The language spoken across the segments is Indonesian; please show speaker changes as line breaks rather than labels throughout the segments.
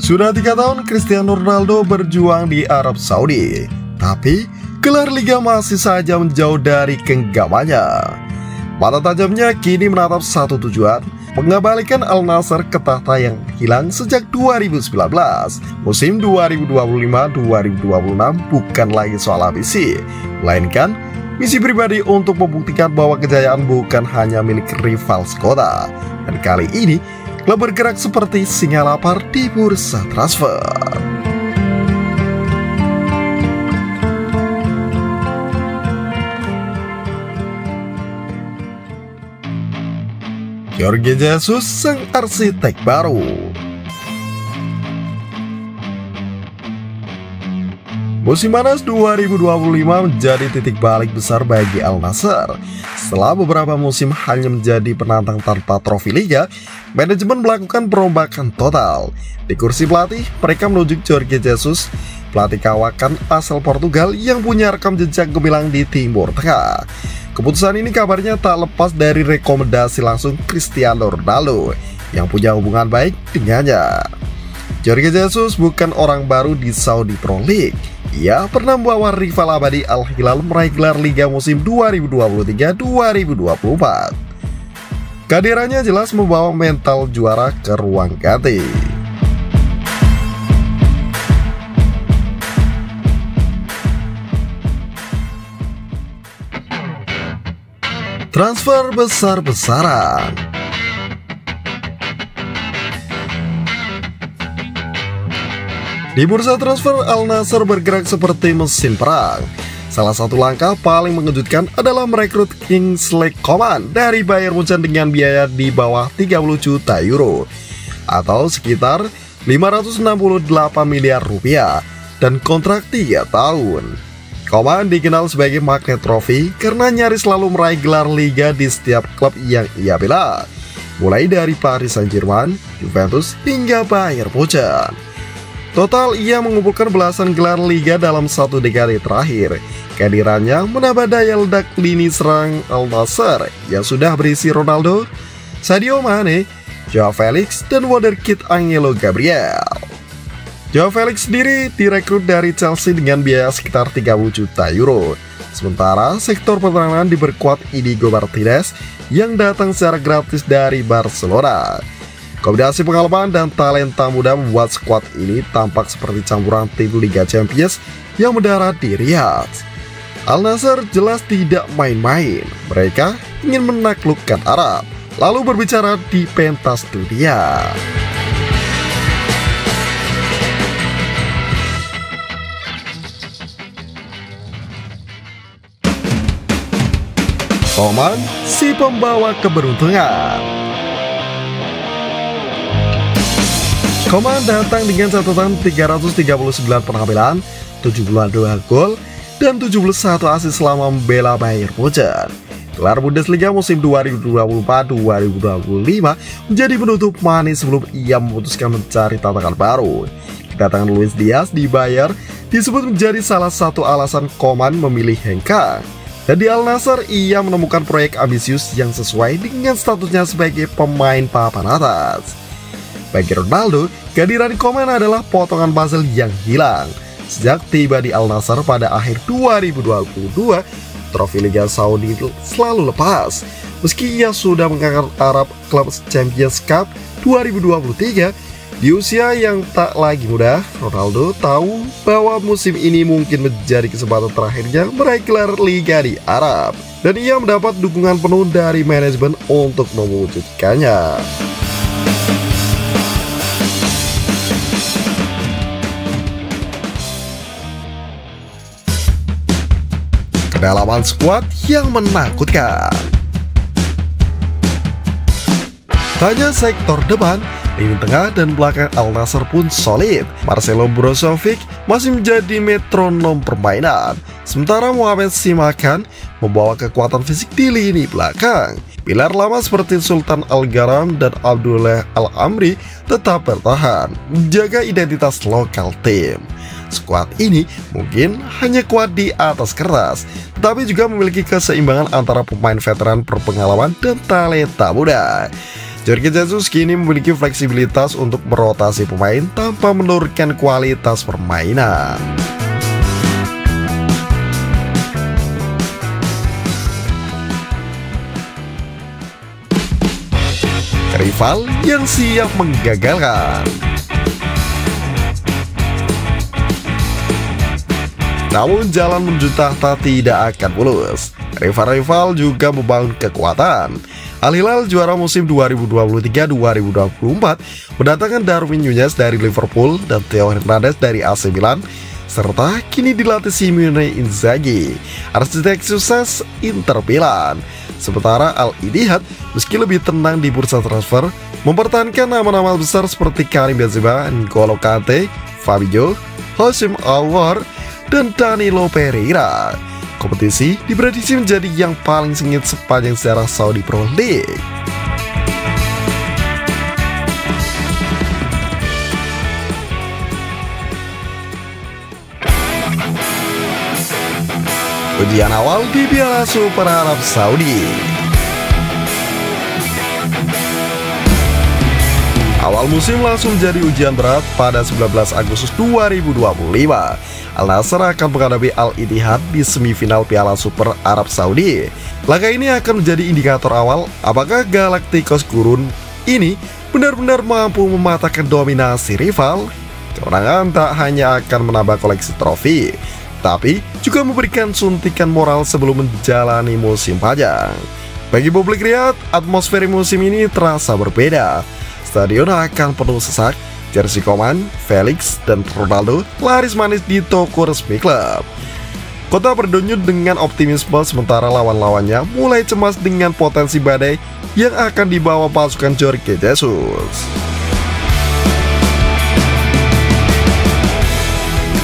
Sudah 3 tahun Cristiano Ronaldo berjuang di Arab Saudi, tapi gelar Liga masih saja menjauh dari genggamannya. Mata tajamnya kini menatap satu tujuan, mengembalikan Al Nassr ke tahta yang hilang sejak 2019. Musim 2025-2026 bukan lagi soal ambisi, melainkan misi pribadi untuk membuktikan bahwa kejayaan bukan hanya milik rival sekota. Dan kali ini klub bergerak seperti singa lapar di bursa transfer. Jorge Jesus sang arsitek baru. Musim panas 2025 menjadi titik balik besar bagi Al Nassr. Setelah beberapa musim hanya menjadi penantang tanpa trofi Liga, manajemen melakukan perombakan total. Di kursi pelatih, mereka menunjuk Jorge Jesus, pelatih kawakan asal Portugal yang punya rekam jejak gemilang di Timur Tengah. Keputusan ini kabarnya tak lepas dari rekomendasi langsung Cristiano Ronaldo yang punya hubungan baik dengannya. Jorge Jesus bukan orang baru di Saudi Pro League. Ia pernah membawa rival abadi Al Hilal meraih gelar Liga musim 2023-2024. Kehadirannya jelas membawa mental juara ke ruang ganti. Transfer besar-besaran. Di bursa transfer, Al Nassr bergerak seperti mesin perang. Salah satu langkah paling mengejutkan adalah merekrut Kingsley Coman dari Bayern Munchen dengan biaya di bawah 30 juta euro atau sekitar 568 miliar rupiah dan kontrak 3 tahun. Coman dikenal sebagai magnet trofi karena nyaris selalu meraih gelar Liga di setiap klub yang ia bela, mulai dari Paris Saint-Germain, Juventus hingga Bayern Munchen. Total ia mengumpulkan belasan gelar Liga dalam satu dekade terakhir. Kehadirannya menambah daya ledak lini serang Al Nassr yang sudah berisi Ronaldo, Sadio Mane, Joao Felix, dan wonderkid Angelo Gabriel. Joao Felix sendiri direkrut dari Chelsea dengan biaya sekitar 30 juta euro. Sementara sektor pertahanan diperkuat Inigo Martinez yang datang secara gratis dari Barcelona. Kombinasi pengalaman dan talenta muda membuat skuad ini tampak seperti campuran tim Liga Champions yang mendarat di Riyadh. Al Nassr jelas tidak main-main. Mereka ingin menaklukkan Arab, lalu berbicara di pentas dunia. Coman, si pembawa keberuntungan. Coman datang dengan catatan 339 penampilan, 72 gol, dan 71 asis selama membela Bayern Munchen. Gelar Bundesliga musim 2024-2025 menjadi penutup manis sebelum ia memutuskan mencari tantangan baru. Kedatangan Luis Diaz di Bayern disebut menjadi salah satu alasan Coman memilih Hengkang. Dan di Al Nassr ia menemukan proyek ambisius yang sesuai dengan statusnya sebagai pemain papan atas. Bagi Ronaldo, kehadiran Coman adalah potongan puzzle yang hilang. Sejak tiba di Al Nassr pada akhir 2022, trofi Liga Saudi selalu lepas. Meski ia sudah mengangkat Arab Club Champions Cup 2023, di usia yang tak lagi muda, Ronaldo tahu bahwa musim ini mungkin menjadi kesempatan terakhirnya meraih gelar Liga di Arab. Dan ia mendapat dukungan penuh dari manajemen untuk mewujudkannya. Kedalaman skuad yang menakutkan. Hanya sektor depan, lini tengah dan belakang Al Nassr pun solid. Marcelo Brozovic masih menjadi metronom permainan, sementara Mohamed Simakan membawa kekuatan fisik di lini belakang. Pilar lama seperti Sultan Al-Garam dan Abdullah Al-Amri tetap bertahan, menjaga identitas lokal tim. Skuad ini mungkin hanya kuat di atas kertas, tetapi juga memiliki keseimbangan antara pemain veteran berpengalaman dan talenta muda. Jorge Jesus kini memiliki fleksibilitas untuk merotasi pemain tanpa menurunkan kualitas permainan. Rival yang siap menggagalkan. Namun jalan menuju tahta tidak akan mulus. Rival-rival juga membangun kekuatan. Al Hilal juara musim 2023-2024 mendatangkan Darwin Núñez dari Liverpool dan Theo Hernandez dari AC Milan, serta kini dilatih Simone Inzaghi, arsitek sukses Inter Milan. Sementara Al Ittihad meski lebih tenang di bursa transfer, mempertahankan nama-nama besar seperti Karim Benzema, N'Golo Kante, Fabinho, Houssem Aouar, dan Danilo Pereira. Kompetisi diprediksi menjadi yang paling sengit sepanjang sejarah Saudi Pro League. Ujian awal di Piala Super Arab Saudi. Awal musim langsung menjadi ujian berat pada 19 Agustus 2025. Al Nassr akan menghadapi Al Ittihad di semifinal Piala Super Arab Saudi. Laga ini akan menjadi indikator awal apakah Galacticos Gurun ini benar-benar mampu mematahkan dominasi rival. Kemenangan tak hanya akan menambah koleksi trofi, tapi juga memberikan suntikan moral sebelum menjalani musim panjang. Bagi publik Riyadh, atmosfer musim ini terasa berbeda. Stadion akan penuh sesak, jersey Coman, Felix, dan Ronaldo laris manis di toko resmi klub. Kota berdenyut dengan optimisme, sementara lawan-lawannya mulai cemas dengan potensi badai yang akan dibawa pasukan Jorge Jesus.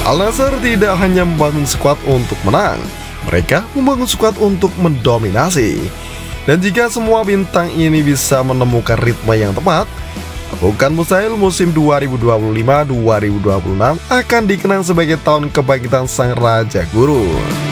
Al Nassr tidak hanya membangun skuad untuk menang, mereka membangun skuad untuk mendominasi. Dan jika semua bintang ini bisa menemukan ritme yang tepat, bukan mustahil musim 2025-2026 akan dikenang sebagai tahun kebangkitan sang Raja Gurun.